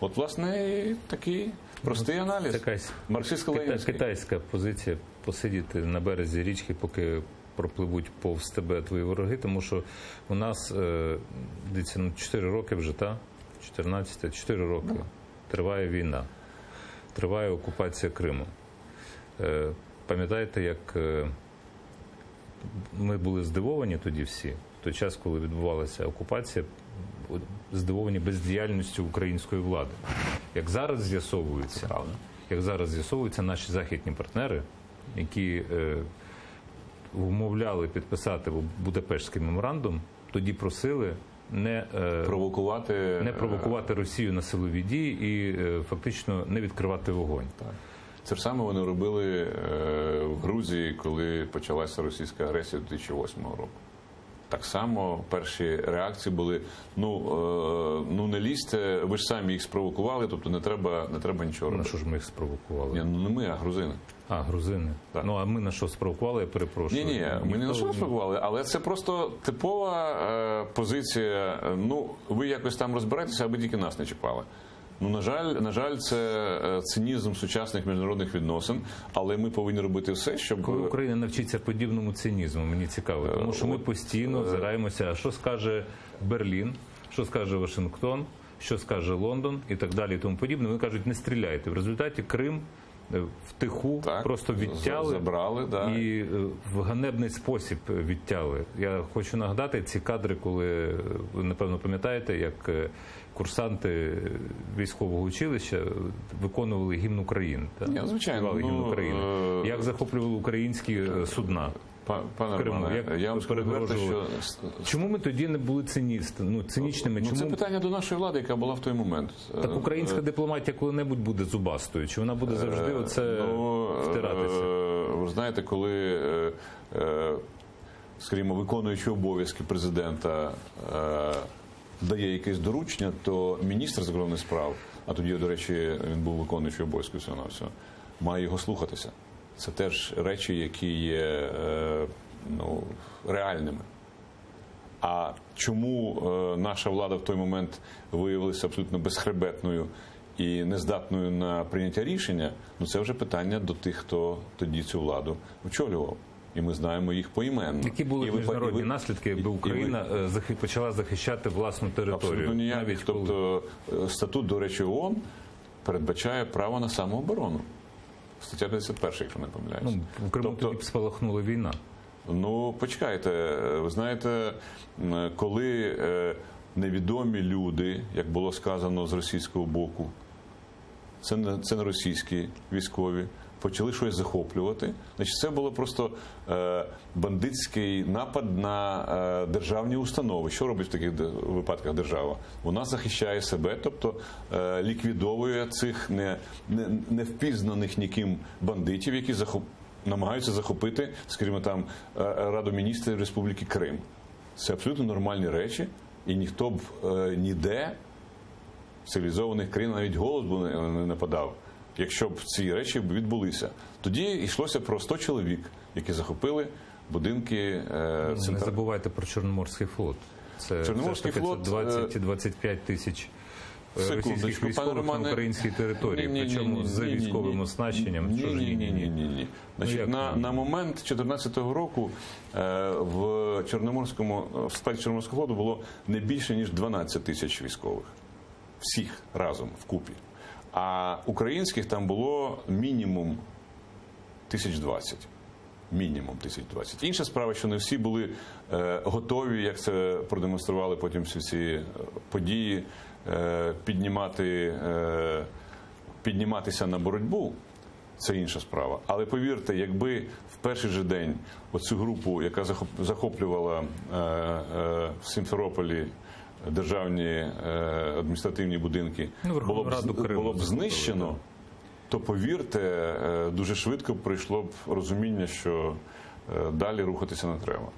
От, власне, і такий простий аналіз. Якась Марксистсько-ленінський. китайська позиція посидіти на березі річки, поки пропливуть повз тебе твої вороги, тому що у нас, дивіться, 4 роки вже, 4 роки триває війна, триває окупація Криму. Пам'ятаєте, як ми були здивовані тоді всі, в той час, коли відбувалася окупація, здивовані бездіяльністю української влади. Як зараз з'ясовується, наші західні партнери, які вмовляли підписати Будапештський меморандум, тоді просили не провокувати Росію на силові дії і фактично не відкривати вогонь. Так. Це ж саме вони робили в Грузії, коли почалася російська агресія 2008 року. Так само перші реакції були, ну не лізьте, ви ж самі їх спровокували, тобто не треба нічого робити. На що ж ми їх спровокували? Ні, не ми, а грузини. А, грузини. Так. А ми на що спровокували, я перепрошую. Ні, ми не на що спровокували, але це просто типова позиція, ви якось там розбирайтеся, аби тільки нас не чіпали. На жаль, це цинізм сучасних міжнародних відносин, але ми повинні робити все, щоб... Коли Україна навчиться подібному цинізму, мені цікаво, тому що ми постійно озираємося, а що скаже Берлін, що скаже Вашингтон, що скаже Лондон і так далі і тому подібне. Вони кажуть, не стріляйте. В результаті Крим втиху просто відтяли забрали, і в ганебний спосіб відтяли. Я хочу нагадати ці кадри, коли, ви напевно пам'ятаєте, як курсанти військового училища виконували гімн України. Звичайно. Гімн України. Як захоплювали українські судна. Пане Романе, я вам скажу відверто, що... Чому ми тоді не були цинічними? Це питання до нашої влади, яка була в той момент. Так українська дипломатія коли-небудь буде зубастою? Чи вона буде завжди оце втиратися? Ви знаєте, коли, скажімо, виконуючий обов'язки президента дає якесь доручення, то міністр закордонних справ, а тоді, до речі, він був виконуючий обов'язки всього-навсього, має його слухатися. Це теж речі, які є реальними. А чому наша влада в той момент виявилася абсолютно безхребетною і нездатною на прийняття рішення, це вже питання до тих, хто тоді цю владу очолював. І ми знаємо їх поіменно. Які були міжнародні наслідки, якби Україна почала захищати власну територію? Абсолютно ніяких. Тобто статут, до речі, ООН передбачає право на самооборону. Стаття 51, якщо не помиляюся. В Криму тоді б спалахнула війна. Почекайте. Ви знаєте, коли невідомі люди, як було сказано з російського боку, це не російські військові, почали щось захоплювати, значить це було просто бандитський напад на державні установи. Що робить в таких випадках держава? Вона захищає себе, тобто ліквідовує цих невпізнаних ніким бандитів, які намагаються захопити, скажімо, там Раду міністрів Республіки Крим. Це абсолютно нормальні речі, і ніхто б ніде в цивілізованих країнах навіть голос б не подав, якщо б ці речі відбулися. Тоді йшлося про 100 чоловік, які захопили будинки... Не забувайте про Чорноморський флот. Це Чорноморський флот... 20-25 тисяч російських військових на українській території, причому з військовим оснащенням. Ні. Значить, на момент 2014 року в складі Чорноморського флоту було не більше, ніж 12 тисяч військових. Всіх разом, вкупі. А українських там було мінімум 1020. Мінімум 1020. Інша справа, що не всі були готові, як це продемонстрували потім всі ці події, підніматися на боротьбу. Це інша справа. Але повірте, якби в перший же день оцю групу, яка захоплювала в Сімферополі державні адміністративні будинки, було б знищено, то, повірте, дуже швидко прийшло б розуміння, що далі рухатися не треба.